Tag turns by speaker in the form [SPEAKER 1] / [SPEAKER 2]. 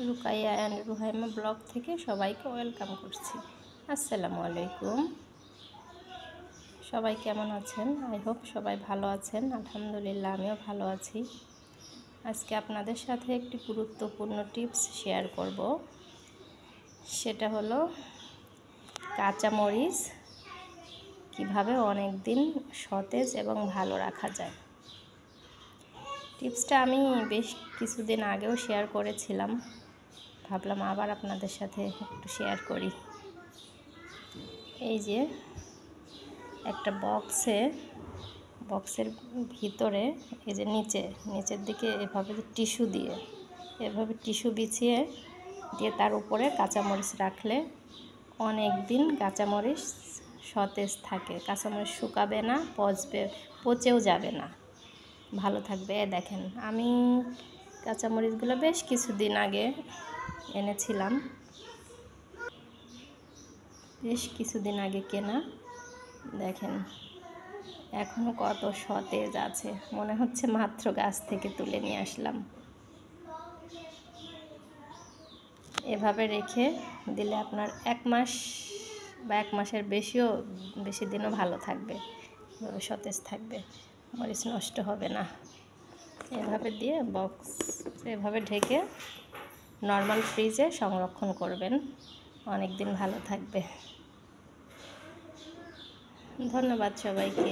[SPEAKER 1] Rukaiya and রুহাইমা blog থেকে সবাইকে welcome করছি। আসসালামু আলাইকুম। সবাই কেমন আছেন? আই হোপ সবাই ভালো আছেন। আলহামদুলিল্লাহ আমিও ভালো আছি। আজকে আপনাদের সাথে একটি গুরুত্বপূর্ণ টিপস শেয়ার করব। সেটা হলো কাঁচামরিচ কীভাবে অনেক দিন সতেজ এবং ভালো রাখা যায়। টিপসটা আমি বেশ কিছুদিন আগেও শেয়ার করেছিলাম, ভাবলাম আবার আপনাদের সাথে একটু শেয়ার করি। এই যে একটা বক্সের ভিতরে এই যে নিচের দিকে এভাবে টিস্যু বিছিয়ে দিয়ে তার উপরে কাঁচামরিচ রাখলে অনেক দিন কাঁচামরিচ সতেজ থাকে। কাঁচামরিচ শুকাবে না, পচেও যাবে না, ভালো থাকবে। দেখেন, আমি কাঁচামরিচগুলো বেশ কিছুদিন আগে এনেছিলাম, কেনা। দেখেন এখনও কত সতেজ আছে, মনে হচ্ছে মাত্র গাছ থেকে তুলে নিয়ে আসলাম। এভাবে রেখে দিলে আপনার 1 মাস বা 1 মাসের বেশি দিনও ভালো থাকবে, সতেজ থাকবে, মরিচ নষ্ট হবে না। এভাবে দিয়ে এভাবে ঢেকে নর্মাল ফ্রিজে সংরক্ষণ করবেন, অনেক দিন ভালো থাকবে। ধন্যবাদ সবাইকে।